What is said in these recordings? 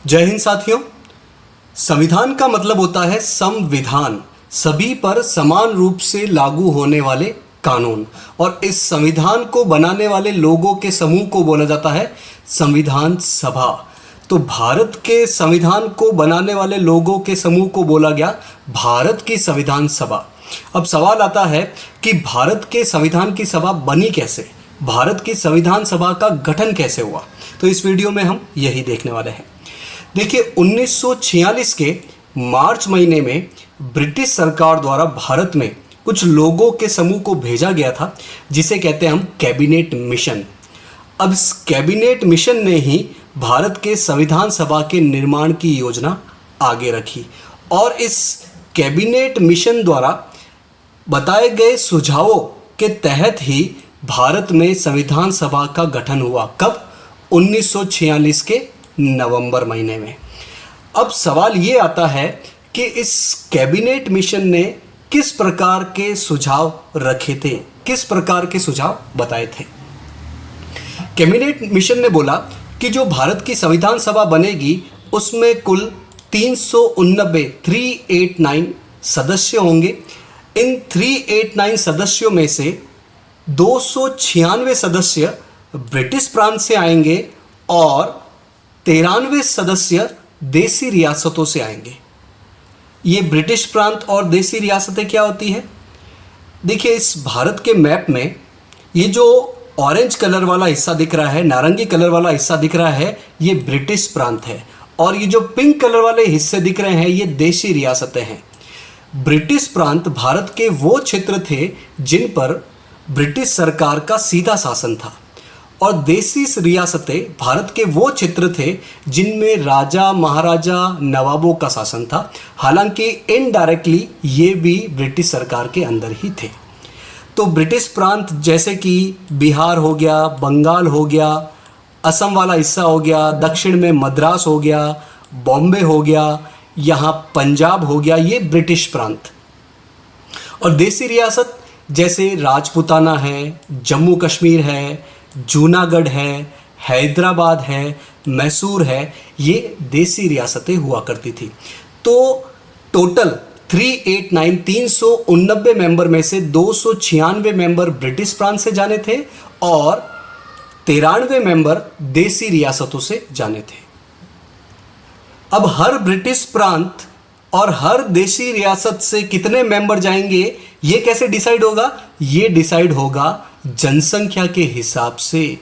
जय हिंद साथियों। संविधान का मतलब होता है संविधान, सभी पर समान रूप से लागू होने वाले कानून। और इस संविधान को बनाने वाले लोगों के समूह को बोला जाता है संविधान सभा। तो भारत के संविधान को बनाने वाले लोगों के समूह को बोला गया भारत की संविधान सभा। अब सवाल आता है कि भारत के संविधान की सभा बनी कैसे, भारत की संविधान सभा का गठन कैसे हुआ। तो इस वीडियो में हम यही देखने वाले हैं। देखिए, 1946 के मार्च महीने में ब्रिटिश सरकार द्वारा भारत में कुछ लोगों के समूह को भेजा गया था, जिसे कहते हैं हम कैबिनेट मिशन। अब इस कैबिनेट मिशन ने ही भारत के संविधान सभा के निर्माण की योजना आगे रखी और इस कैबिनेट मिशन द्वारा बताए गए सुझावों के तहत ही भारत में संविधान सभा का गठन हुआ। कब? 1946 के नवंबर महीने में। अब सवाल ये आता है कि इस कैबिनेट मिशन ने किस प्रकार के सुझाव रखे थे, किस प्रकार के सुझाव बताए थे। कैबिनेट मिशन ने बोला कि जो भारत की संविधान सभा बनेगी उसमें कुल 389 सदस्य होंगे। इन 389 सदस्यों में से 296 सदस्य ब्रिटिश प्रांत से आएंगे और 93 सदस्य देसी रियासतों से आएंगे। ये ब्रिटिश प्रांत और देसी रियासतें क्या होती है? देखिए, इस भारत के मैप में ये जो ऑरेंज कलर वाला हिस्सा दिख रहा है, नारंगी कलर वाला हिस्सा दिख रहा है, ये ब्रिटिश प्रांत है और ये जो पिंक कलर वाले हिस्से दिख रहे हैं ये देसी रियासतें हैं। ब्रिटिश प्रांत भारत के वो क्षेत्र थे जिन पर ब्रिटिश सरकार का सीधा शासन था और देसी रियासतें भारत के वो क्षेत्र थे जिनमें राजा महाराजा नवाबों का शासन था। हालांकि इनडायरेक्टली ये भी ब्रिटिश सरकार के अंदर ही थे। तो ब्रिटिश प्रांत जैसे कि बिहार हो गया, बंगाल हो गया, असम वाला हिस्सा हो गया, दक्षिण में मद्रास हो गया, बॉम्बे हो गया, यहाँ पंजाब हो गया, ये ब्रिटिश प्रांत। और देसी रियासत जैसे राजपूताना है, जम्मू कश्मीर है, जूनागढ़ है, हैदराबाद है, मैसूर है, ये देसी रियासतें हुआ करती थी। तो टोटल 389 मेंबर में से 296 मेंबर ब्रिटिश प्रांत से जाने थे और 93 मेंबर देसी रियासतों से जाने थे। अब हर ब्रिटिश प्रांत और हर देशी रियासत से कितने मेंबर जाएंगे ये कैसे डिसाइड होगा? ये डिसाइड होगा जनसंख्या के हिसाब से।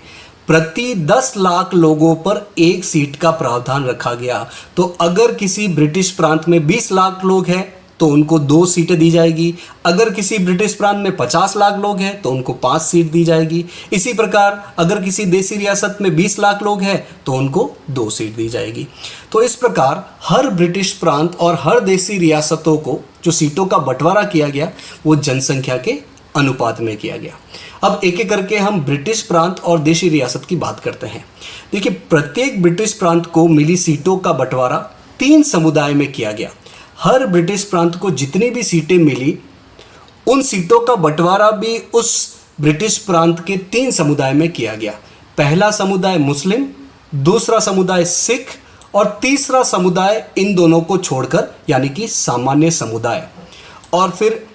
प्रति 10 लाख लोगों पर एक सीट का प्रावधान रखा गया। तो अगर किसी ब्रिटिश प्रांत में 20 लाख लोग हैं तो उनको 2 सीटें दी जाएगी। अगर किसी ब्रिटिश प्रांत में 50 लाख लोग हैं तो उनको 5 सीट दी जाएगी। इसी प्रकार अगर किसी देसी रियासत में 20 लाख लोग हैं तो उनको 2 सीट दी जाएगी। तो इस प्रकार हर ब्रिटिश प्रांत और हर देसी रियासतों को जो सीटों का बंटवारा किया गया वो जनसंख्या के अनुपात में किया गया। अब एक एक करके हम ब्रिटिश प्रांत और देशी रियासत की बात करते हैं। देखिए, प्रत्येक ब्रिटिश प्रांत को मिली सीटों का बंटवारा 3 समुदाय में किया गया। हर ब्रिटिश प्रांत को जितनी भी सीटें मिली उन सीटों का बंटवारा भी उस ब्रिटिश प्रांत के 3 समुदाय में किया गया। पहला समुदाय मुस्लिम, दूसरा समुदाय सिख और तीसरा समुदाय इन दोनों को छोड़कर यानी कि सामान्य समुदाय। और फिर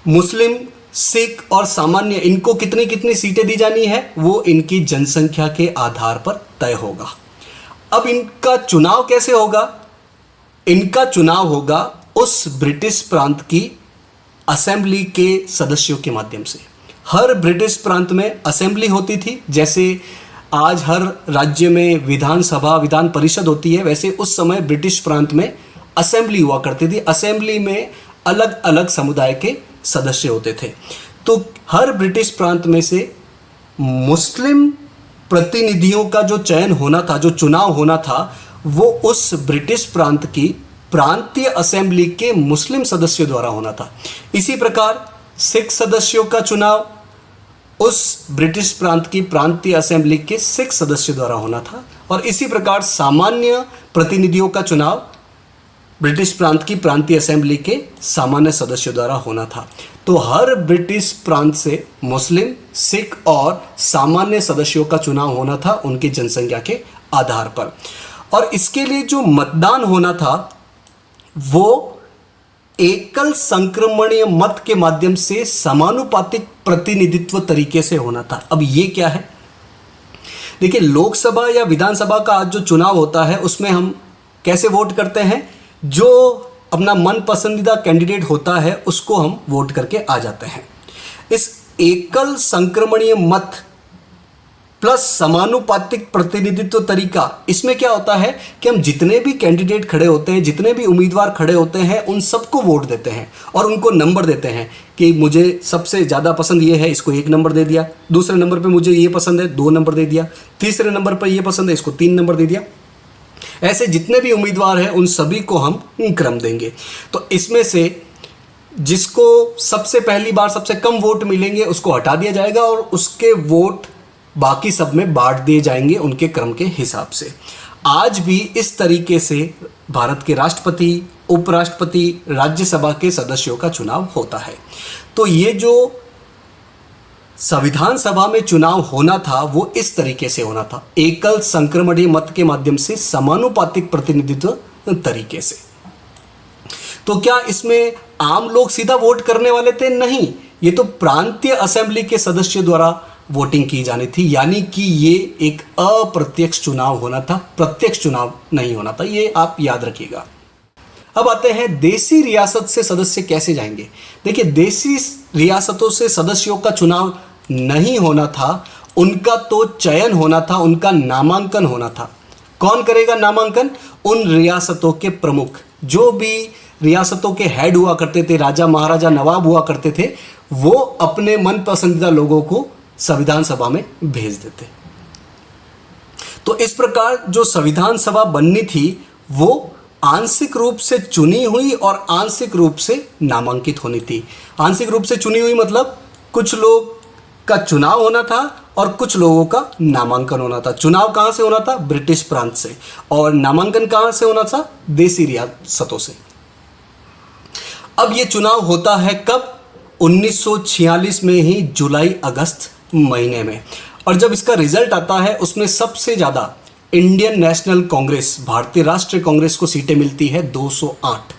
मुस्लिम, सिख और सामान्य इनको कितनी कितनी सीटें दी जानी है वो इनकी जनसंख्या के आधार पर तय होगा। अब इनका चुनाव कैसे होगा? इनका चुनाव होगा उस ब्रिटिश प्रांत की असेंबली के सदस्यों के माध्यम से। हर ब्रिटिश प्रांत में असेंबली होती थी, जैसे आज हर राज्य में विधानसभा, विधान परिषद होती है, वैसे उस समय ब्रिटिश प्रांत में असेंबली हुआ करती थी। असेंबली में अलग अलग समुदाय के सदस्य होते थे। तो हर ब्रिटिश प्रांत में से मुस्लिम प्रतिनिधियों का जो चयन होना था, जो चुनाव होना था, वो उस ब्रिटिश प्रांत की प्रांतीय असेंबली के मुस्लिम सदस्यों द्वारा होना था। इसी प्रकार सिख सदस्यों का चुनाव उस ब्रिटिश प्रांत की प्रांतीय असेंबली के सिख सदस्यों द्वारा होना था और इसी प्रकार सामान्य प्रतिनिधियों का चुनाव ब्रिटिश प्रांत की प्रांतीय असेंबली के सामान्य सदस्यों द्वारा होना था। तो हर ब्रिटिश प्रांत से मुस्लिम, सिख और सामान्य सदस्यों का चुनाव होना था उनकी जनसंख्या के आधार पर। और इसके लिए जो मतदान होना था वो एकल संक्रमणीय मत के माध्यम से समानुपातिक प्रतिनिधित्व तरीके से होना था। अब ये क्या है? देखिए, लोकसभा या विधानसभा का आज जो चुनाव होता है उसमें हम कैसे वोट करते हैं? जो अपना मन पसंदीदा कैंडिडेट होता है उसको हम वोट करके आ जाते हैं। इस एकल संक्रमणीय मत प्लस समानुपातिक प्रतिनिधित्व तरीका, इसमें क्या होता है कि हम जितने भी कैंडिडेट खड़े होते हैं, जितने भी उम्मीदवार खड़े होते हैं, उन सबको वोट देते हैं और उनको नंबर देते हैं कि मुझे सबसे ज़्यादा पसंद ये है, इसको 1 नंबर दे दिया। दूसरे नंबर पे मुझे ये पसंद है, 2 नंबर दे दिया। तीसरे नंबर पर ये पसंद है, इसको 3 नंबर दे दिया। ऐसे जितने भी उम्मीदवार हैं उन सभी को हम क्रम देंगे। तो इसमें से जिसको सबसे पहली बार सबसे कम वोट मिलेंगे उसको हटा दिया जाएगा और उसके वोट बाकी सब में बांट दिए जाएंगे उनके क्रम के हिसाब से। आज भी इस तरीके से भारत के राष्ट्रपति, उपराष्ट्रपति, राज्यसभा के सदस्यों का चुनाव होता है। तो ये जो संविधान सभा में चुनाव होना था वो इस तरीके से होना था, एकल संक्रमणीय मत के माध्यम से समानुपातिक प्रतिनिधित्व तरीके से। तो क्या इसमें आम लोग सीधा वोट करने वाले थे? नहीं, ये तो प्रांतीय असेंबली के सदस्यों द्वारा वोटिंग की जानी थी, यानी कि ये एक अप्रत्यक्ष चुनाव होना था, प्रत्यक्ष चुनाव नहीं होना था। ये आप याद रखिएगा। अब आते हैं देसी रियासत से सदस्य कैसे जाएंगे। देखिए, देसी रियासतों से सदस्यों का चुनाव नहीं होना था, उनका तो चयन होना था, उनका नामांकन होना था। कौन करेगा नामांकन? उन रियासतों के प्रमुख, जो भी रियासतों के हेड हुआ करते थे, राजा, महाराजा, नवाब हुआ करते थे, वो अपने मन पसंदीदा लोगों को संविधान सभा में भेज देते। तो इस प्रकार जो संविधान सभा बननी थी वो आंशिक रूप से चुनी हुई और आंशिक रूप से नामांकित होनी थी। आंशिक रूप से चुनी हुई मतलब कुछ लोग का चुनाव होना था और कुछ लोगों का नामांकन होना था। चुनाव कहाँ से होना था? ब्रिटिश प्रांत से। और नामांकन कहाँ से होना था? देसी रियासतों से। अब ये चुनाव होता है कब? 1946 में ही, जुलाई अगस्त महीने में। और जब इसका रिजल्ट आता है उसमें सबसे ज़्यादा इंडियन नेशनल कांग्रेस, भारतीय राष्ट्रीय कांग्रेस को सीटें मिलती है 208,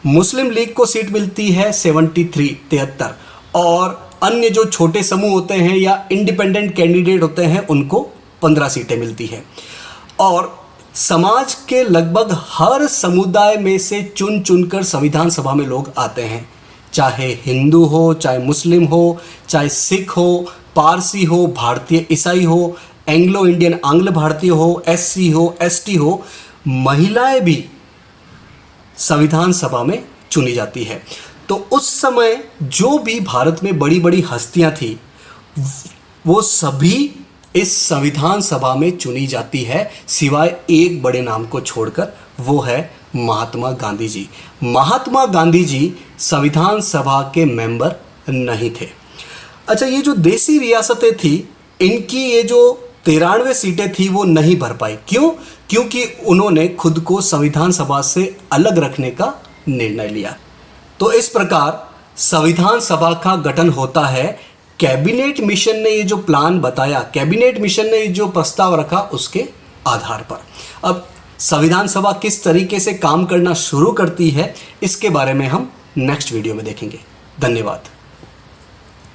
मुस्लिम लीग को सीट मिलती है 73 और अन्य जो छोटे समूह होते हैं या इंडिपेंडेंट कैंडिडेट होते हैं उनको 15 सीटें मिलती है। और समाज के लगभग हर समुदाय में से चुन चुनकर संविधान सभा में लोग आते हैं, चाहे हिंदू हो, चाहे मुस्लिम हो, चाहे सिख हो, पारसी हो, भारतीय ईसाई हो, एंग्लो इंडियन आंग्ल भारतीय हो, एससी हो, एसटी हो, महिलाएं भी संविधान सभा में चुनी जाती है। तो उस समय जो भी भारत में बड़ी बड़ी हस्तियां थी वो सभी इस संविधान सभा में चुनी जाती है, सिवाय एक बड़े नाम को छोड़कर, वो है महात्मा गांधी जी। महात्मा गांधी जी संविधान सभा के मेंबर नहीं थे। अच्छा, ये जो देसी रियासतें थी इनकी ये जो 93 सीटें थी वो नहीं भर पाई। क्यों? क्योंकि उन्होंने खुद को संविधान सभा से अलग रखने का निर्णय लिया। तो इस प्रकार संविधान सभा का गठन होता है। कैबिनेट मिशन ने ये जो प्लान बताया, कैबिनेट मिशन ने जो प्रस्ताव रखा, उसके आधार पर। अब संविधान सभा किस तरीके से काम करना शुरू करती है इसके बारे में हम नेक्स्ट वीडियो में देखेंगे। धन्यवाद।